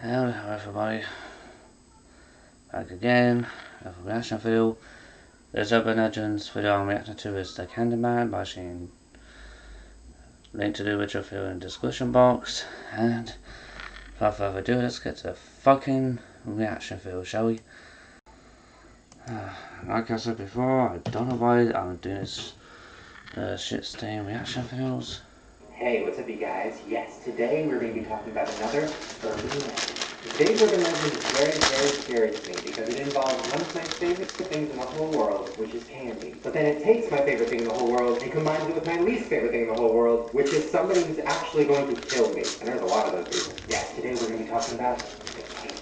Hello everybody, back again with a reaction video. This Urban Legends video I'm reacting to is the Candyman by Shane. Link to the original video in the description box. And without further ado, let's get to the fucking reaction video, shall we? Like I said before, I don't know why I'm doing this shit stain reaction videos. Hey, what's up you guys? Yes, today we're going to be talking about another urban legend. Today's urban legend is very, very scary to me because it involves one of my favorite things in the whole world, which is candy. But then it takes my favorite thing in the whole world and combines it with my least favorite thing in the whole world, which is somebody who's actually going to kill me. And there's a lot of those people. Yes, today we're going to be talking about the Candyman.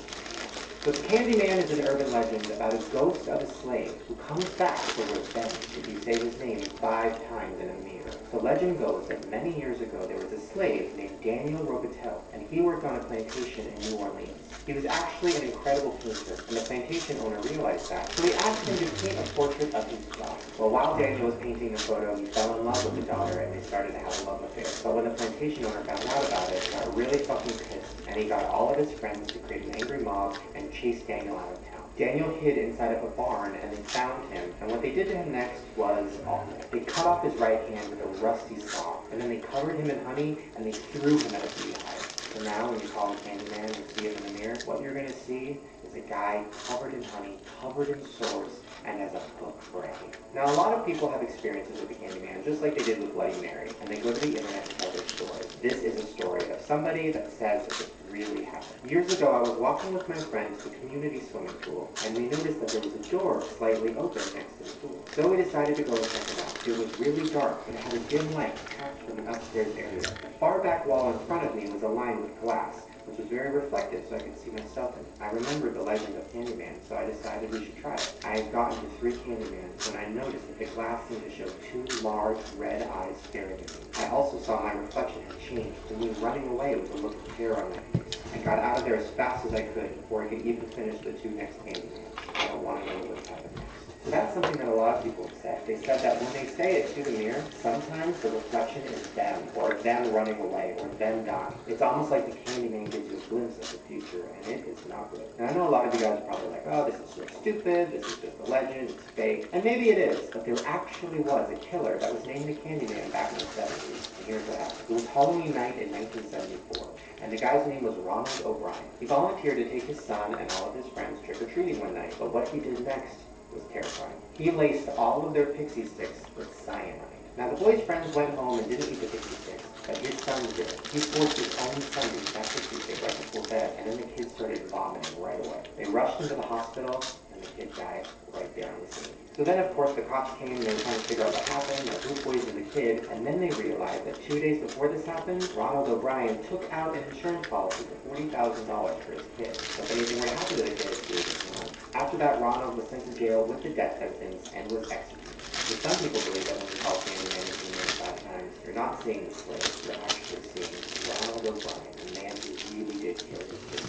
So Candyman is an urban legend about a ghost of a slave who comes back for revenge if you say his name 5 times in a mirror. So legend goes that many years ago there was a slave named Daniel Robitel, and he worked on a plantation in New Orleans. He was actually an incredible painter, and the plantation owner realized that, so he asked him to paint a portrait of his daughter. Well, while Daniel was painting the photo, he fell in love with the daughter, and they started to have a love affair. But when the plantation owner found out about it, he got really fucking pissed, and he got all of his friends to create an angry mob and chase Daniel out of town. Daniel hid inside of a barn, and they found him, and what they did to him next was awful. They cut off his right hand with a rusty saw, and then they covered him in honey, and they threw him at a beehive. So now when you call him Candyman and see him in the mirror, what you're going to see is a guy covered in honey, covered in swords, and has a book brain. Now a lot of people have experiences with the Candyman, just like they did with Bloody Mary, and they go to the internet to tell their stories. This is a story of somebody that says that it really happened. Years ago, I was walking with my friend to the community swimming pool, and we noticed that there was a door slightly open next to the pool. So we decided to go and check it out. It was really dark, but it had a dim light trapped from the upstairs area. The far back wall in front of me was aligned with glass, which was very reflective so I could see myself in it. I remembered the legend of Candyman, so I decided we should try it. I had gotten to 3 Candymans when I noticed that the glass seemed to show 2 large red eyes staring at me. I also saw my reflection had changed to me running away with a look of terror on my face. I got out of there as fast as I could before I could even finish the 2 next Candymans. I don't want to know what happened next. So that's something that a lot of people have said. They said that when they say it to the mirror, sometimes the reflection is them, or them running away, or them dying. It's almost like the Candyman gives you a glimpse of the future, and it is not good. And I know a lot of you guys are probably like, oh, this is so stupid, this is just a legend, it's fake. And maybe it is, but there actually was a killer that was named the Candyman back in the 70s. And here's what happened. It was Halloween night in 1974. And the guy's name was Ronald O'Brien. He volunteered to take his son and all of his friends trick-or-treating one night, but what he did next was terrifying. He laced all of their pixie sticks with cyanide. Now the boy's friends went home and didn't eat the pixie sticks, but his son did. He forced his own son to eat that pixie stick right before bed, and then the kid started vomiting right away. They rushed him to the hospital, and the kid died right there on the scene. So then, of course, the cops came and they were trying to figure out what happened, or who poisoned the kid, and then they realized that 2 days before this happened, Ronald O'Brien took out an insurance policy for $40,000 for his kid. So if anything were to happen to the kid, he would know. After that, Ronald was sent to jail with the death sentence and was executed. So some people believe that when you call Candyman in the mirror 5 times, you're not seeing the slave, you're actually seeing Ronald O'Brien, the man who really did kill his kid.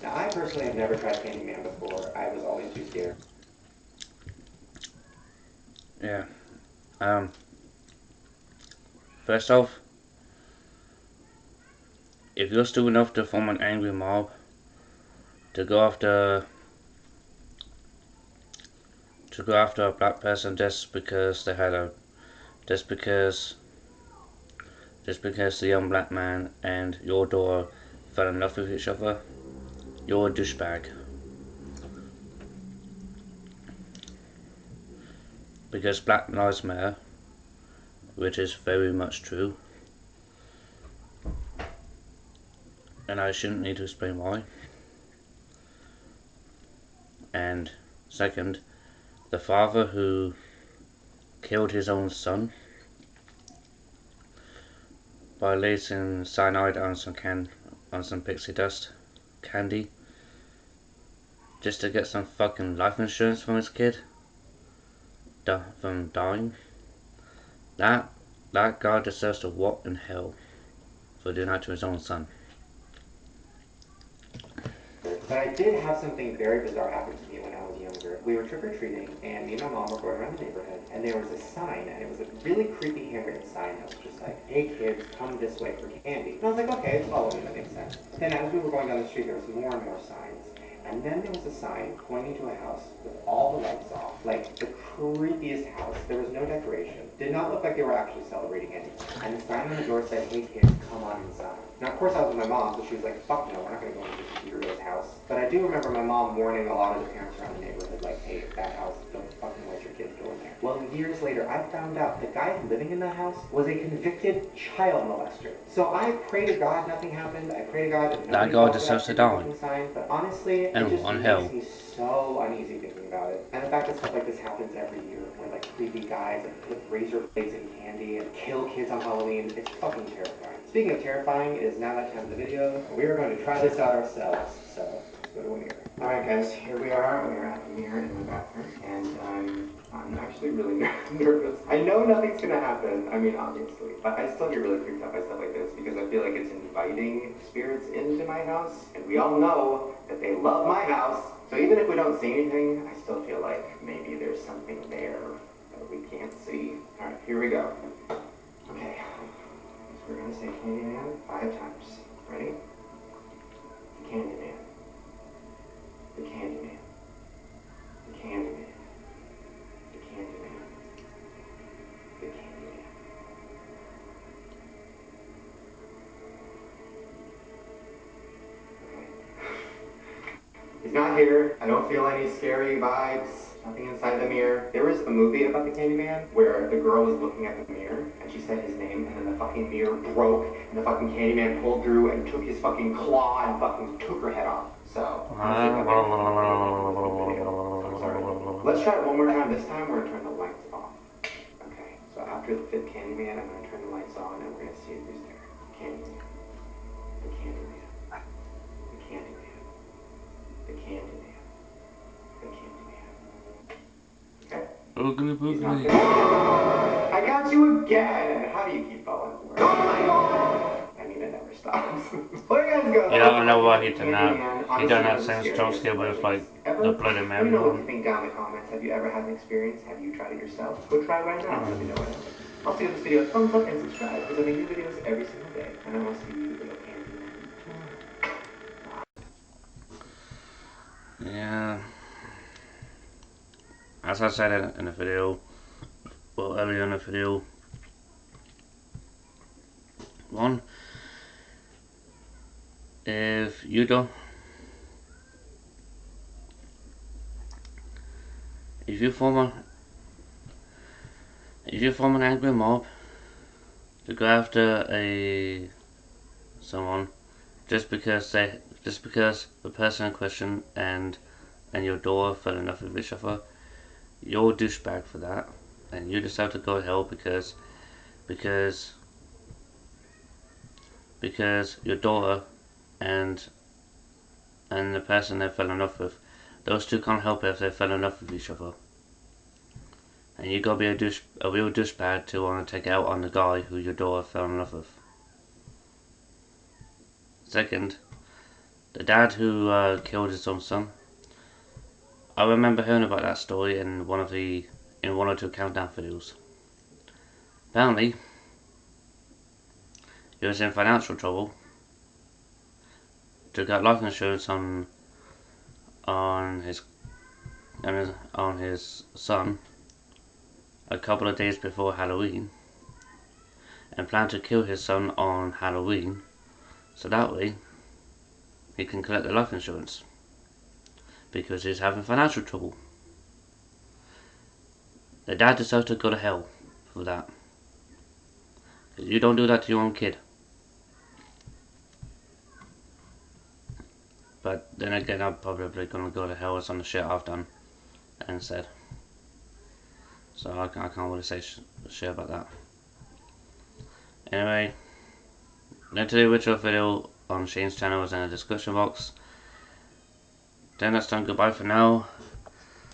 Now, I personally have never tried Candyman before. I was always too scared. Yeah. First off, if you're stupid enough to form an angry mob to go after a black person just because the young black man and your daughter fell in love with each other, you're a douchebag. Because Black Lives Matter, which is very much true, and I shouldn't need to explain why. And second, the father who killed his own son by lacing cyanide on some pixie dust candy just to get some fucking life insurance from his kid from dying. That guy deserves to rot in hell for doing that to his own son. But I did have something very bizarre happen to me when I was younger. We were trick-or-treating, and me and my mom were going around the neighborhood, and there was a sign, and it was a really creepy handwritten sign that was just like, hey kids, come this way for candy. And I was like, okay, follow me, that makes sense. Then as we were going down the street, there was more and more signs. And then there was a sign pointing to a house with all the lights off. Like the creepiest house. There was no decoration. Did not look like they were actually celebrating anything. And the sign on the door said, "Hey kids, come on inside." Now of course I was with my mom, so she was like, "Fuck no, we're not gonna go into this weirdo's house." But I do remember my mom warning a lot of the parents around the neighborhood, like, "Hey, that house, don't fucking let your kids go in there." Well, years later, I found out the guy living in that house was a convicted child molester. So I pray to God nothing happened. I pray to God that That nobody guy fell for that deserves to creepy die. looking sign. But honestly, it just On makes hell. me so uneasy thinking about it. And the fact that stuff like this happens every year, where like creepy guys like put razor blades in candy and kill kids on Halloween, it's fucking terrifying. Speaking of terrifying, it is now that time of the video. We are going to try this out ourselves. So let's go to a mirror. Alright guys, here we are. We're at the mirror in the bathroom. And I'm actually really nervous. I know nothing's gonna happen, I mean obviously, but I still get really creeped out by stuff like this because I feel like it's inviting spirits into my house, and we all know that they love my house, so even if we don't see anything, I still feel like maybe there's something there that we can't see. Alright, here we go. Okay, so we're gonna say Candyman 5 times. Ready? The Candyman. The Candyman. The Candyman. The Candyman. The Candyman. Okay. He's not here. I don't feel any scary vibes. Nothing inside the mirror. There was a movie about the Candyman where the girl was looking at the mirror and she said his name and then the fucking mirror broke and the fucking Candyman pulled through and took his fucking claw and fucking took her head off. So, honestly, let's try it one more time. This time we're gonna turn the lights off. Okay, so after the 5th Candyman, I'm gonna turn the lights on and we're gonna see who's there. Candyman. The Candyman. The Candyman. The Candyman. The Candyman. Okay. Boogly He's not boogly. there. I got you again! How do you keep falling for it? Oh my god! I mean, it never stops. Well, you guys go. You don't know why he done that. Candyman, He done that honestly, same one of jump scariest scare with like ever. the Bloody Let me Mary know what you one. think down in the comments. Have you ever had an experience? Have you tried it yourself? Go try it right now. Let me know what happens. Also, give this video a thumbs up and subscribe because I make new videos every single day. And I will see you little Candyman tomorrow. Yeah. As I said in the video, well earlier in the video, one, if you don't, if you form a, if you form an angry mob to go after someone just because the person in question and your door fell in love with each other, you're a douchebag for that, and you deserve to go to hell because your daughter and the person they fell in love with, those two can't help it if they fell in love with each other. And you gotta be a real douchebag to want to take out on the guy who your daughter fell in love with. Second, the dad who killed his own son. I remember hearing about that story in one or two countdown videos. Apparently, he was in financial trouble, took out life insurance on his son a couple of days before Halloween, and planned to kill his son on Halloween, so that way he can collect the life insurance because he's having financial trouble. The dad deserves to go to hell for that. Because you don't do that to your own kid. But then again, I'm probably gonna go to hell with some of the shit I've done and said. So I can't really say shit about that. Anyway, link to the original video on Shane's channel is in the description box. Then that's done. Goodbye for now.